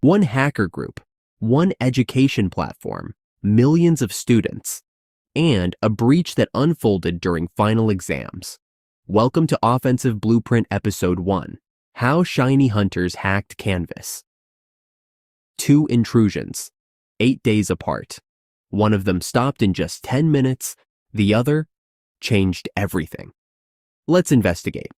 One hacker group, one education platform, millions of students, and a breach that unfolded during final exams. Welcome to Offensive Blueprint Episode 1, How ShinyHunters Hacked Canvas. 2 intrusions, 8 days apart. One of them stopped in just 10 minutes, the other changed everything. Let's investigate.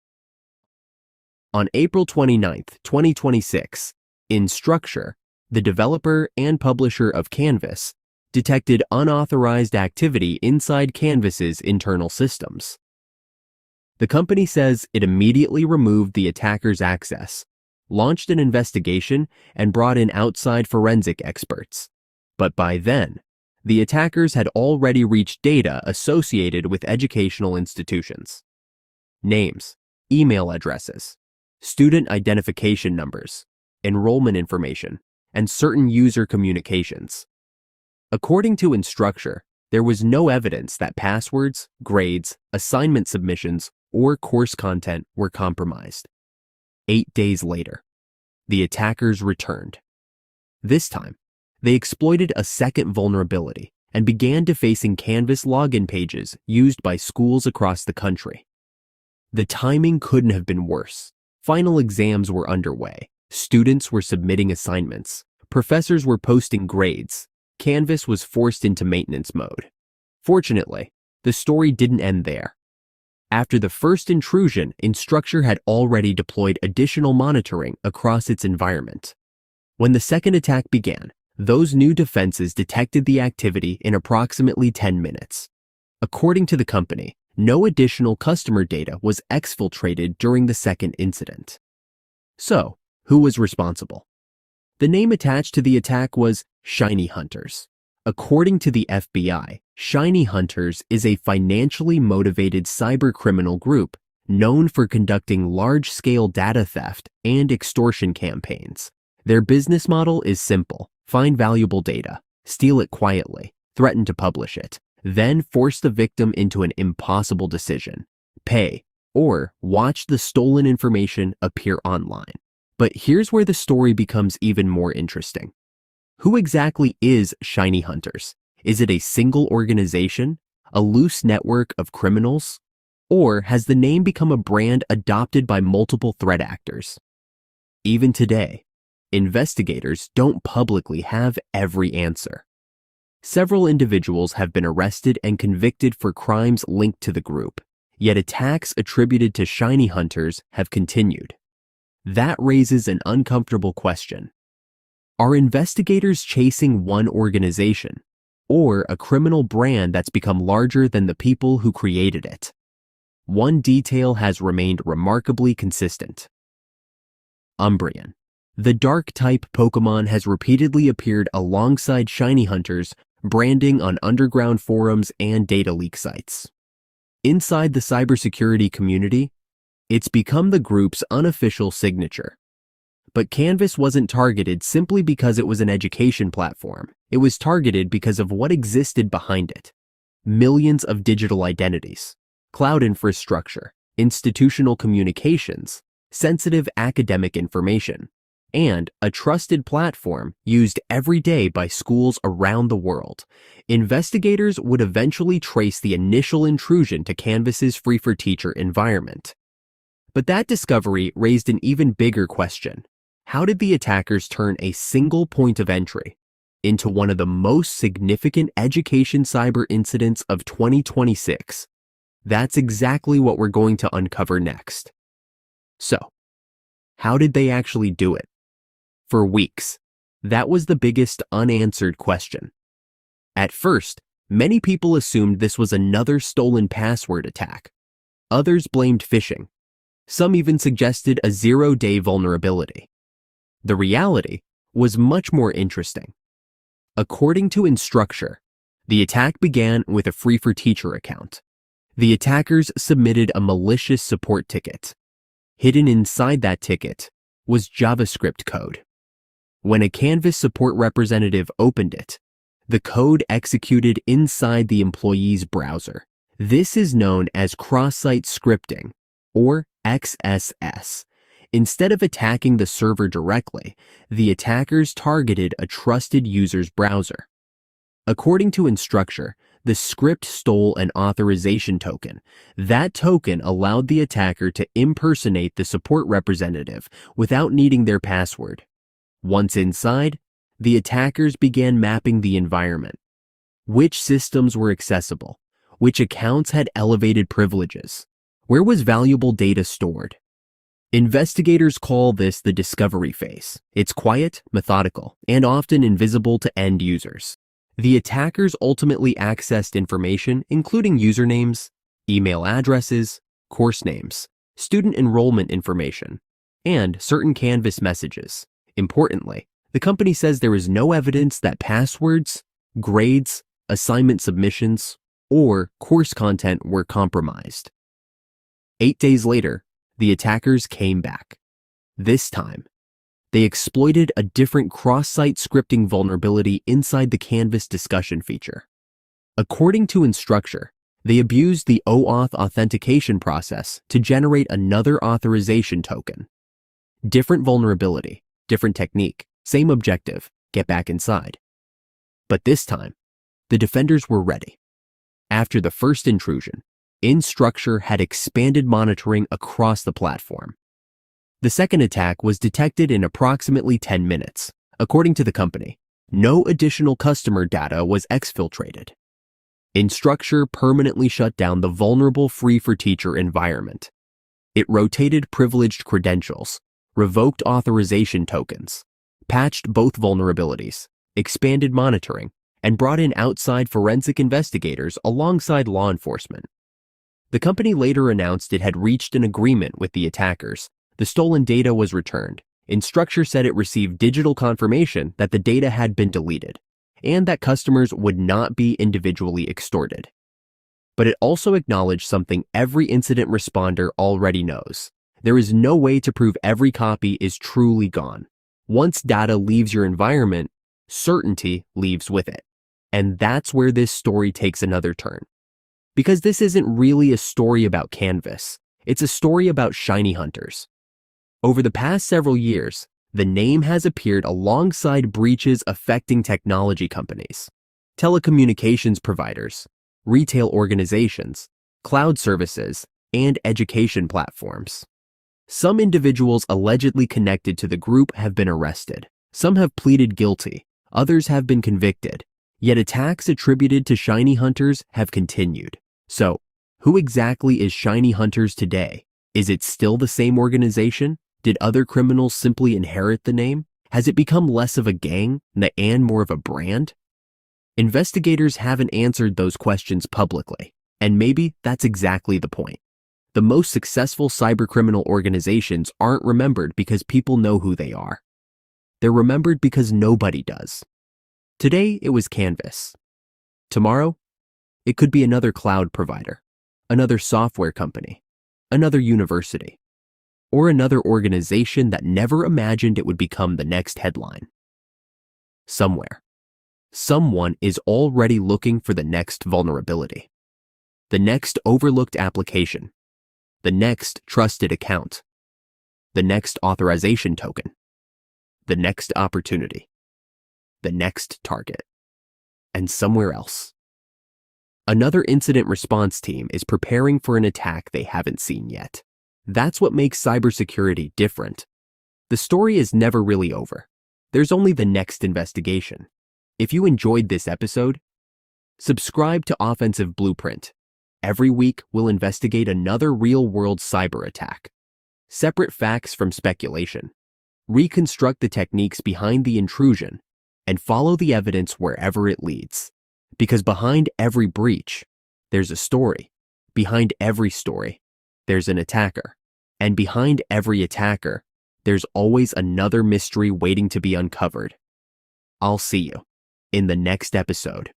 On April 29, 2026, Instructure, the developer and publisher of Canvas, detected unauthorized activity inside Canvas's internal systems. The company says it immediately removed the attacker's access, launched an investigation, and brought in outside forensic experts. But by then, the attackers had already reached data associated with educational institutions. Names, email addresses, student identification numbers, enrollment information, and certain user communications. According to Instructure, there was no evidence that passwords, grades, assignment submissions, or course content were compromised. 8 days later, the attackers returned. This time, they exploited a second vulnerability and began defacing Canvas login pages used by schools across the country. The timing couldn't have been worse. Final exams were underway. Students were submitting assignments. Professors were posting grades. Canvas was forced into maintenance mode. Fortunately, the story didn't end there. After the first intrusion, Instructure had already deployed additional monitoring across its environment. When the second attack began, those new defenses detected the activity in approximately 10 minutes. According to the company, no additional customer data was exfiltrated during the second incident. So, who was responsible? The name attached to the attack was ShinyHunters. According to the FBI, ShinyHunters is a financially motivated cybercriminal group known for conducting large-scale data theft and extortion campaigns. Their business model is simple: find valuable data, steal it quietly, threaten to publish it, then force the victim into an impossible decision: pay or watch the stolen information appear online. But here's where the story becomes even more interesting. Who exactly is ShinyHunters? Is it a single organization, a loose network of criminals, or has the name become a brand adopted by multiple threat actors? Even today, investigators don't publicly have every answer. Several individuals have been arrested and convicted for crimes linked to the group, yet attacks attributed to ShinyHunters have continued. That raises an uncomfortable question. Are investigators chasing one organization, or a criminal brand that's become larger than the people who created it? One detail has remained remarkably consistent. Umbreon, the dark-type Pokemon, has repeatedly appeared alongside ShinyHunters branding on underground forums and data leak sites. Inside the cybersecurity community, it's become the group's unofficial signature. But Canvas wasn't targeted simply because it was an education platform. It was targeted because of what existed behind it: millions of digital identities, cloud infrastructure, institutional communications, sensitive academic information, and a trusted platform used every day by schools around the world. Investigators would eventually trace the initial intrusion to Canvas's free-for-teacher environment. But that discovery raised an even bigger question. How did the attackers turn a single point of entry into one of the most significant education cyber incidents of 2026? That's exactly what we're going to uncover next. So, how did they actually do it? For weeks, that was the biggest unanswered question. At first, many people assumed this was another stolen password attack. Others blamed phishing. Some even suggested a zero-day vulnerability. The reality was much more interesting. According to Instructure, the attack began with a free-for-teacher account. The attackers submitted a malicious support ticket. Hidden inside that ticket was JavaScript code. When a Canvas support representative opened it, the code executed inside the employee's browser. This is known as cross-site scripting, or XSS. Instead of attacking the server directly, the attackers targeted a trusted user's browser. According to Instructure, the script stole an authorization token. That token allowed the attacker to impersonate the support representative without needing their password. Once inside, the attackers began mapping the environment. Which systems were accessible? Which accounts had elevated privileges? Where was valuable data stored? Investigators call this the discovery phase. It's quiet, methodical, and often invisible to end users. The attackers ultimately accessed information including usernames, email addresses, course names, student enrollment information, and certain Canvas messages. Importantly, the company says there is no evidence that passwords, grades, assignment submissions, or course content were compromised. 8 days later, the attackers came back. This time, they exploited a different cross-site scripting vulnerability inside the Canvas discussion feature. According to Instructure, they abused the OAuth authentication process to generate another authorization token. Different vulnerability, different technique, same objective, get back inside. But this time, the defenders were ready. After the first intrusion, Instructure had expanded monitoring across the platform. The second attack was detected in approximately 10 minutes. According to the company, no additional customer data was exfiltrated. Instructure permanently shut down the vulnerable free-for-teacher environment. It rotated privileged credentials, revoked authorization tokens, patched both vulnerabilities, expanded monitoring, and brought in outside forensic investigators alongside law enforcement. The company later announced it had reached an agreement with the attackers. The stolen data was returned. Instructure said it received digital confirmation that the data had been deleted and that customers would not be individually extorted. But it also acknowledged something every incident responder already knows. There is no way to prove every copy is truly gone. Once data leaves your environment, certainty leaves with it. And that's where this story takes another turn. Because this isn't really a story about Canvas. It's a story about ShinyHunters. Over the past several years, the name has appeared alongside breaches affecting technology companies, telecommunications providers, retail organizations, cloud services, and education platforms. Some individuals allegedly connected to the group have been arrested. Some have pleaded guilty. Others have been convicted. Yet attacks attributed to ShinyHunters have continued. So, who exactly is ShinyHunters today? Is it still the same organization? Did other criminals simply inherit the name? Has it become less of a gang and more of a brand? Investigators haven't answered those questions publicly, and maybe that's exactly the point. The most successful cybercriminal organizations aren't remembered because people know who they are. They're remembered because nobody does. Today, it was Canvas. Tomorrow, it could be another cloud provider, another software company, another university, or another organization that never imagined it would become the next headline. Somewhere, someone is already looking for the next vulnerability, the next overlooked application, the next trusted account, the next authorization token, the next opportunity, the next target, and somewhere else. Another incident response team is preparing for an attack they haven't seen yet. That's what makes cybersecurity different. The story is never really over. There's only the next investigation. If you enjoyed this episode, subscribe to Offensive Blueprint. Every week, we'll investigate another real-world cyber attack. Separate facts from speculation. Reconstruct the techniques behind the intrusion, and follow the evidence wherever it leads. Because behind every breach, there's a story. Behind every story, there's an attacker. And behind every attacker, there's always another mystery waiting to be uncovered. I'll see you in the next episode.